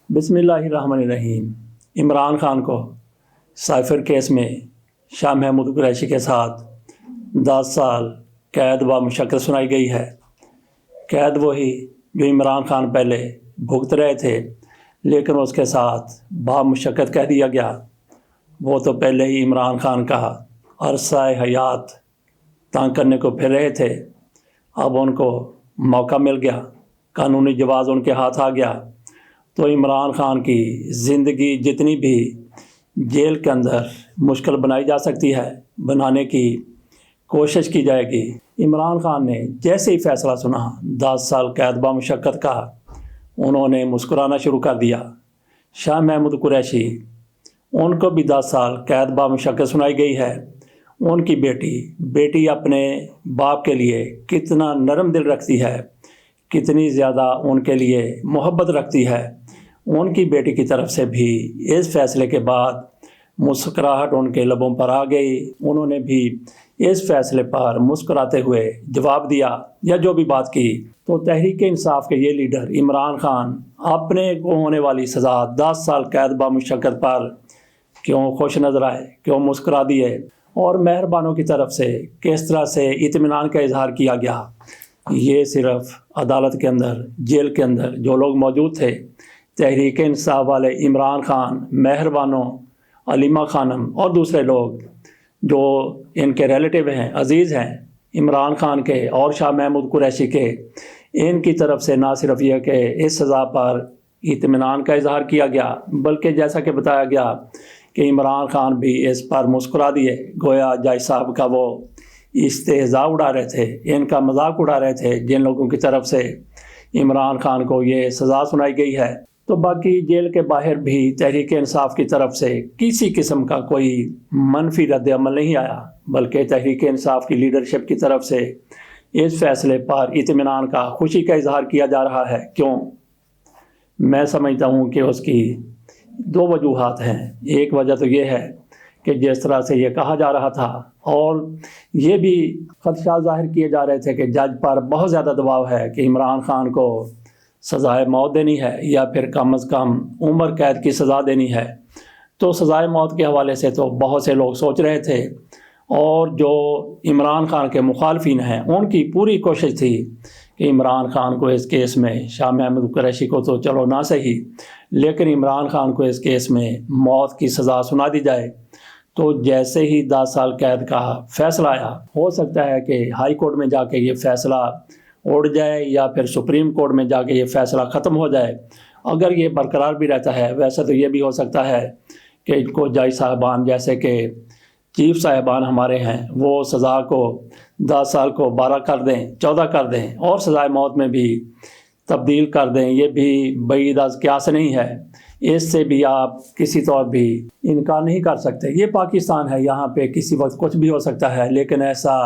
بسم اللہ الرحمن الرحیم۔ عمران خان کو سائفر کیس میں شاہ محمود قریشی کے ساتھ 10 سال قید و مشقت سنائی گئی ہے۔ قید وہی جو عمران خان پہلے بھگت رہے تھے، لیکن اس کے ساتھ با مشقت کہہ دیا گیا۔ وہ تو پہلے ہی عمران خان کا عرصہ حیات تنگ کرنے کو پھر رہے تھے، اب ان کو موقع مل گیا، قانونی جواز ان کے ہاتھ آ گیا، تو عمران خان کی زندگی جتنی بھی جیل کے اندر مشکل بنائی جا سکتی ہے، بنانے کی کوشش کی جائے گی۔ عمران خان نے جیسے ہی فیصلہ سنا 10 سال قید با مشقت کا، انہوں نے مسکرانا شروع کر دیا۔ شاہ محمود قریشی، ان کو بھی 10 سال قید با مشقت سنائی گئی ہے۔ ان کی بیٹی اپنے باپ کے لیے کتنا نرم دل رکھتی ہے، کتنی زیادہ ان کے لیے محبت رکھتی ہے۔ ان کی بیٹی کی طرف سے بھی اس فیصلے کے بعد مسکراہٹ ان کے لبوں پر آ گئی۔ انہوں نے بھی اس فیصلے پر مسکراتے ہوئے جواب دیا یا جو بھی بات کی۔ تو تحریک انصاف کے یہ لیڈر عمران خان اپنے کو ہونے والی سزا 10 سال قید با مشقت پر کیوں خوش نظر آئے، کیوں مسکرا دیے، اور مہربانوں کی طرف سے کس طرح سے اطمینان کا اظہار کیا گیا۔ یہ صرف عدالت کے اندر، جیل کے اندر جو لوگ موجود تھے، تحریک انصاف والے عمران خان، مہربانوں، علیمہ خانم اور دوسرے لوگ جو ان کے ریلیٹیو ہیں، عزیز ہیں عمران خان کے اور شاہ محمود قریشی کے، ان کی طرف سے نہ صرف یہ کہ اس سزا پر اطمینان کا اظہار کیا گیا، بلکہ جیسا کہ بتایا گیا کہ عمران خان بھی اس پر مسکرا دیے، گویا جج صاحب کا وہ استہزاء اڑا رہے تھے، ان کا مذاق اڑا رہے تھے جن لوگوں کی طرف سے عمران خان کو یہ سزا سنائی گئی ہے۔ تو باقی جیل کے باہر بھی تحریک انصاف کی طرف سے کسی قسم کا کوئی منفی رد عمل نہیں آیا، بلکہ تحریک انصاف کی لیڈرشپ کی طرف سے اس فیصلے پر اطمینان کا، خوشی کا اظہار کیا جا رہا ہے۔ کیوں؟ میں سمجھتا ہوں کہ اس کی 2 وجوہات ہیں۔ ایک وجہ تو یہ ہے کہ جس طرح سے یہ کہا جا رہا تھا، اور یہ بھی خدشات ظاہر کیے جا رہے تھے کہ جج پر بہت زیادہ دباؤ ہے کہ عمران خان کو سزائے موت دینی ہے یا پھر کم از کم عمر قید کی سزا دینی ہے۔ تو سزائے موت کے حوالے سے تو بہت سے لوگ سوچ رہے تھے، اور جو عمران خان کے مخالفین ہیں ان کی پوری کوشش تھی کہ عمران خان کو اس کیس میں، شاہ محمود قریشی کو تو چلو نہ صحیح، لیکن عمران خان کو اس کیس میں موت کی سزا سنا دی جائے۔ تو جیسے ہی 10 سال قید کا فیصلہ آیا، ہو سکتا ہے کہ ہائی کورٹ میں جا کے یہ فیصلہ اڑ جائے یا پھر سپریم کورٹ میں جا کے یہ فیصلہ ختم ہو جائے۔ اگر یہ برقرار بھی رہتا ہے، ویسے تو یہ بھی ہو سکتا ہے کہ ان کو جج صاحبان جیسے کہ چیف صاحبان ہمارے ہیں، وہ سزا کو 10 سال کو 12 کر دیں، 14 کر دیں، اور سزائے موت میں بھی تبدیل کر دیں۔ یہ بھی بعید از قیاس نہیں ہے، اس سے بھی آپ کسی طور بھی انکار نہیں کر سکتے۔ یہ پاکستان ہے، یہاں پہ کسی وقت کچھ بھی ہو سکتا ہے، لیکن ایسا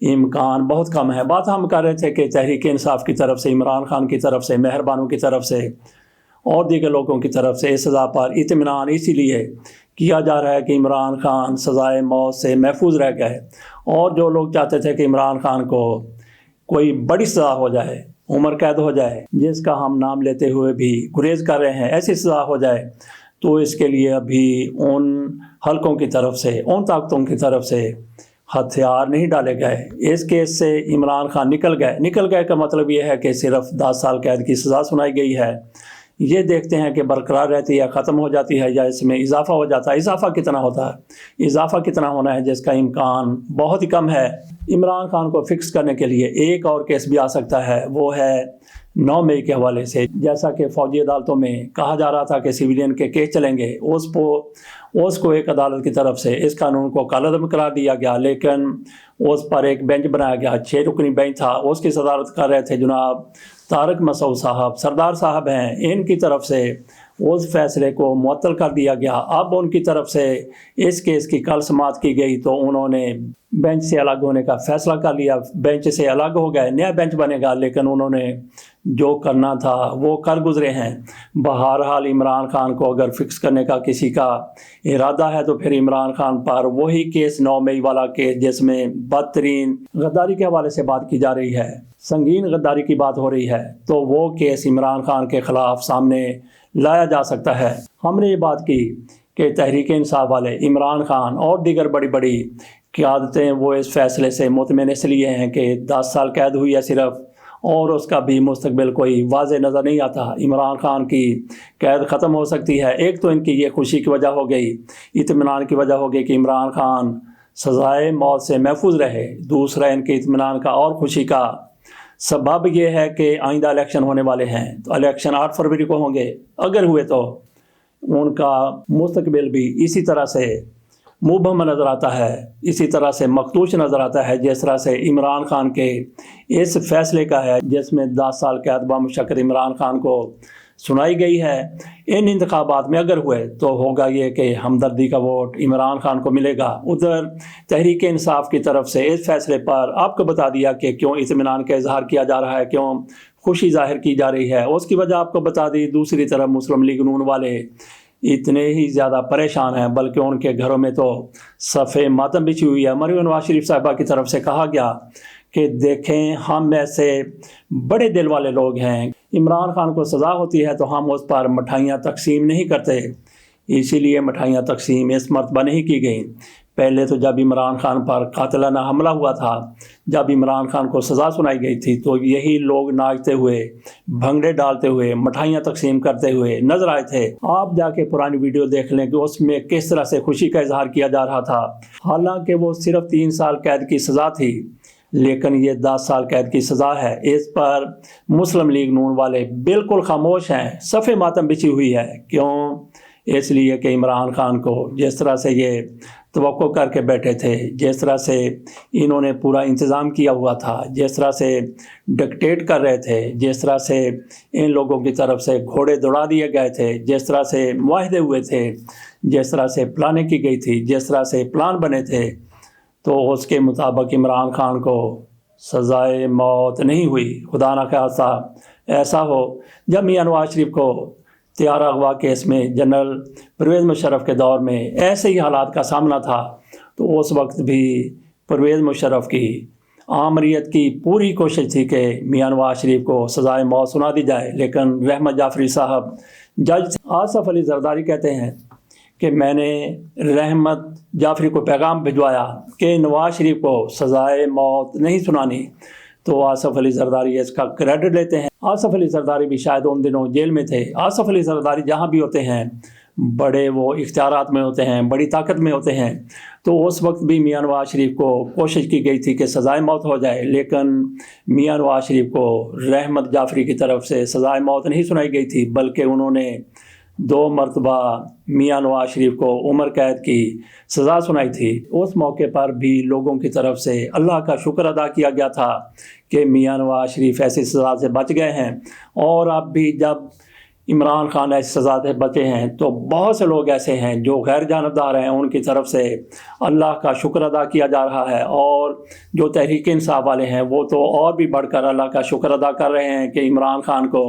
امکان بہت کم ہے۔ بات ہم کر رہے تھے کہ تحریک انصاف کی طرف سے، عمران خان کی طرف سے، مہربانوں کی طرف سے اور دیگر لوگوں کی طرف سے اس سزا پر اطمینان اسی لیے کیا جا رہا ہے کہ عمران خان سزائے موت سے محفوظ رہ گئے، اور جو لوگ چاہتے تھے کہ عمران خان کو کوئی بڑی سزا ہو جائے، عمر قید ہو جائے، جس کا ہم نام لیتے ہوئے بھی گریز کر رہے ہیں، ایسی سزا ہو جائے، تو اس کے لیے ابھی ان حلقوں کی طرف سے، ان طاقتوں کی طرف سے ہتھیار نہیں ڈالے گئے۔ اس کیس سے عمران خان نکل گئے کا مطلب یہ ہے کہ صرف 10 سال قید کی سزا سنائی گئی ہے۔ یہ دیکھتے ہیں کہ برقرار رہتی ہے، ختم ہو جاتی ہے، یا اس میں اضافہ ہو جاتا ہے۔ اضافہ کتنا ہوتا ہے، اضافہ کتنا ہونا ہے، جس کا امکان بہت ہی کم ہے۔ عمران خان کو فکس کرنے کے لیے ایک اور کیس بھی آ سکتا ہے، وہ ہے 9 مئی کے حوالے سے۔ جیسا کہ فوجی عدالتوں میں کہا جا رہا تھا کہ سویلین کے کیس چلیں گے، اس کو ایک عدالت کی طرف سے اس قانون کو کالعدم قرار دیا گیا، لیکن اس پر ایک بینچ بنایا گیا، 6 رکنی بینچ تھا، اس کی صدارت کر رہے تھے جناب طارق مسعود صاحب، سردار صاحب ہیں۔ ان کی طرف سے اس فیصلے کو معطل کر دیا گیا۔ اب ان کی طرف سے اس کیس کی کل سماعت کی گئی، تو انہوں نے بینچ سے الگ ہونے کا فیصلہ کر لیا، بینچ سے الگ ہو گئے، نیا بینچ بنے گا، لیکن انہوں نے جو کرنا تھا وہ کر گزرے ہیں۔ بہرحال عمران خان کو اگر فکس کرنے کا کسی کا ارادہ ہے، تو پھر عمران خان پر وہی کیس 9 مئی والا کیس، جس میں بدترین غداری کے حوالے سے بات کی جا رہی ہے، سنگین غداری کی بات ہو رہی ہے، تو وہ کیس عمران خان کے خلاف سامنے لایا جا سکتا ہے۔ ہم نے یہ بات کی کہ تحریک انصاف والے عمران خان اور دیگر بڑی بڑی قیادتیں وہ اس فیصلے سے مطمئن اس لیے ہیں کہ 10 سال قید ہوئی ہے صرف، اور اس کا بھی مستقبل کوئی واضح نظر نہیں آتا۔ عمران خان کی قید ختم ہو سکتی ہے۔ ایک تو ان کی یہ خوشی کی وجہ ہو گئی، اطمینان کی وجہ ہو گئی کہ عمران خان سزائے موت سے محفوظ رہے۔ دوسرا ان کے اطمینان کا اور خوشی کا سبب یہ ہے کہ آئندہ الیکشن ہونے والے ہیں، تو الیکشن 8 فروری کو ہوں گے۔ اگر ہوئے تو ان کا مستقبل بھی اسی طرح سے مبہم نظر آتا ہے، اسی طرح سے مخدوش نظر آتا ہے جس طرح سے عمران خان کے اس فیصلے کا ہے، جس میں 10 سال قید بامشقت عمران خان کو سنائی گئی ہے۔ ان انتخابات میں اگر ہوئے تو ہوگا یہ کہ ہمدردی کا ووٹ عمران خان کو ملے گا۔ ادھر تحریک انصاف کی طرف سے اس فیصلے پر آپ کو بتا دیا کہ کیوں اطمینان کا اظہار کیا جا رہا ہے، کیوں خوشی ظاہر کی جا رہی ہے، اس کی وجہ آپ کو بتا دی۔ دوسری طرف مسلم لیگ نون والے اتنے ہی زیادہ پریشان ہیں، بلکہ ان کے گھروں میں تو صف ماتم بچھی ہوئی ہے۔ مریم نواز شریف صاحبہ کی طرف سے کہا گیا کہ دیکھیں ہم ایسے بڑے دل والے لوگ ہیں، عمران خان کو سزا ہوتی ہے تو ہم اس پر مٹھائیاں تقسیم نہیں کرتے، اسی لیے مٹھائیاں تقسیم اس مرتبہ نہیں کی گئیں۔ پہلے تو جب عمران خان پر قاتلانہ حملہ ہوا تھا، جب عمران خان کو سزا سنائی گئی تھی، تو یہی لوگ ناچتے ہوئے، بھنگڑے ڈالتے ہوئے، مٹھائیاں تقسیم کرتے ہوئے نظر آئے تھے۔ آپ جا کے پرانی ویڈیو دیکھ لیں کہ اس میں کس طرح سے خوشی کا اظہار کیا جا رہا تھا۔ حالانکہ وہ صرف 3 سال قید کی سزا تھی، لیکن یہ 10 سال قید کی سزا ہے۔ اس پر مسلم لیگ نون والے بالکل خاموش ہیں، صف ماتم بچھی ہوئی ہے۔ کیوں؟ اس لیے کہ عمران خان کو جس طرح سے یہ توقع کر کے بیٹھے تھے، جس طرح سے انہوں نے پورا انتظام کیا ہوا تھا، جس طرح سے ڈکٹیٹ کر رہے تھے، جس طرح سے ان لوگوں کی طرف سے گھوڑے دوڑا دیے گئے تھے، جس طرح سے معاہدے ہوئے تھے، جس طرح سے پلانیں کی گئی تھی، جس طرح سے پلان بنے تھے، تو اس کے مطابق عمران خان کو سزائے موت نہیں ہوئی۔ خدا نہ خواستہ ایسا ہو جب میاں نواز شریف کو طیارہ اغوا کیس میں جنرل پرویز مشرف کے دور میں ایسے ہی حالات کا سامنا تھا، تو اس وقت بھی پرویز مشرف کی آمریت کی پوری کوشش تھی کہ میاں نواز شریف کو سزائے موت سنا دی جائے، لیکن رحمت جعفری صاحب جج آصف علی زرداری کہتے ہیں کہ میں نے رحمت جعفری کو پیغام بھجوایا کہ نواز شریف کو سزائے موت نہیں سنانی، تو آصف علی زرداری اس کا کریڈٹ لیتے ہیں۔ آصف علی زرداری بھی شاید ان دنوں جیل میں تھے۔ آصف علی زرداری جہاں بھی ہوتے ہیں بڑے وہ اختیارات میں ہوتے ہیں، بڑی طاقت میں ہوتے ہیں، تو اس وقت بھی میاں نواز شریف کو کوشش کی گئی تھی کہ سزائے موت ہو جائے، لیکن میاں نواز شریف کو رحمت جعفری کی طرف سے سزائے موت نہیں سنائی گئی تھی، بلکہ انہوں نے 2 مرتبہ میاں نواز شریف کو عمر قید کی سزا سنائی تھی۔ اس موقع پر بھی لوگوں کی طرف سے اللہ کا شکر ادا کیا گیا تھا کہ میاں نواز شریف ایسی سزا سے بچ گئے ہیں، اور اب بھی جب عمران خان ایسی سزا سے بچے ہیں تو بہت سے لوگ ایسے ہیں جو غیر جانبدار ہیں، ان کی طرف سے اللہ کا شکر ادا کیا جا رہا ہے، اور جو تحریک انصاف والے ہیں وہ تو اور بھی بڑھ کر اللہ کا شکر ادا کر رہے ہیں کہ عمران خان کو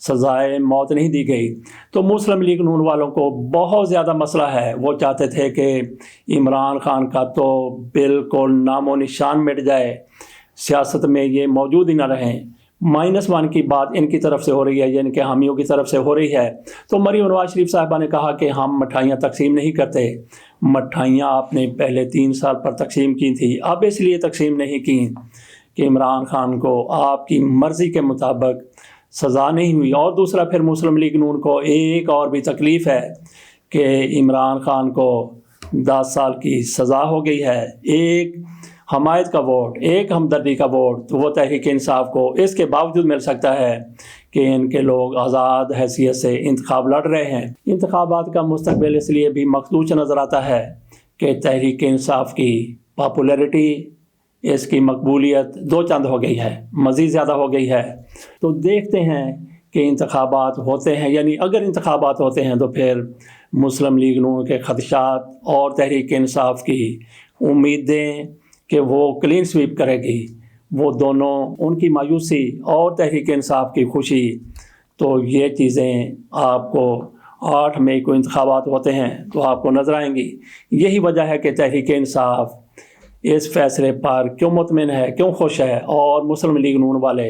سزائے موت نہیں دی گئی۔ تو مسلم لیگ نون والوں کو بہت زیادہ مسئلہ ہے، وہ چاہتے تھے کہ عمران خان کا تو بالکل نام و نشان مٹ جائے، سیاست میں یہ موجود ہی نہ رہیں۔ -1 کی بات ان کی طرف سے ہو رہی ہے، یا ان کے حامیوں کی طرف سے ہو رہی ہے۔ تو مریم نواز شریف صاحبہ نے کہا کہ ہم مٹھائیاں تقسیم نہیں کرتے۔ مٹھائیاں آپ نے پہلے 3 سال پر تقسیم کی تھی، اب اس لیے تقسیم نہیں کی کہ عمران خان کو آپ کی مرضی کے مطابق سزا نہیں ہوئی۔ اور دوسرا پھر مسلم لیگ نون کو ایک اور بھی تکلیف ہے کہ عمران خان کو 10 سال کی سزا ہو گئی ہے۔ ایک حمایت کا ووٹ، ایک ہمدردی کا ووٹ تو وہ تحریک انصاف کو اس کے باوجود مل سکتا ہے کہ ان کے لوگ آزاد حیثیت سے انتخاب لڑ رہے ہیں۔ انتخابات کا مستقبل اس لیے بھی مخدوش نظر آتا ہے کہ تحریک انصاف کی پاپولیرٹی، اس کی مقبولیت 2 چند ہو گئی ہے، مزید زیادہ ہو گئی ہے۔ تو دیکھتے ہیں کہ انتخابات ہوتے ہیں، یعنی اگر انتخابات ہوتے ہیں تو پھر مسلم لیگ نون کے خدشات اور تحریک انصاف کی امیدیں کہ وہ کلین سویپ کرے گی، وہ دونوں، ان کی مایوسی اور تحریک انصاف کی خوشی، تو یہ چیزیں آپ کو 8 مئی کو انتخابات ہوتے ہیں تو آپ کو نظر آئیں گی۔ یہی وجہ ہے کہ تحریک انصاف اس فیصلے پر کیوں مطمئن ہے، کیوں خوش ہے، اور مسلم لیگ نون والے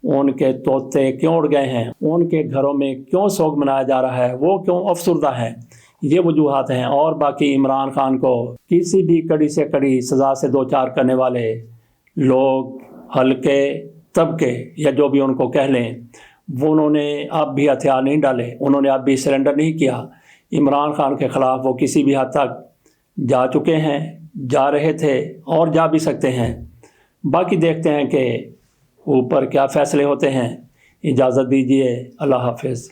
ان کے طوطے کیوں اڑ گئے ہیں، ان کے گھروں میں کیوں سوگ منایا جا رہا ہے، وہ کیوں افسردہ ہیں، یہ وجوہات ہیں۔ اور باقی عمران خان کو کسی بھی کڑی سے کڑی سزا سے دوچار کرنے والے لوگ، حلقے، طبقے یا جو بھی ان کو کہہ لیں، وہ انہوں نے اب بھی ہتھیار نہیں ڈالے، انہوں نے اب بھی سرنڈر نہیں کیا۔ عمران خان کے خلاف وہ کسی بھی حد تک جا چکے ہیں، جا رہے تھے اور جا بھی سکتے ہیں۔ باقی دیکھتے ہیں کہ اوپر کیا فیصلے ہوتے ہیں۔ اجازت دیجیے، اللہ حافظ۔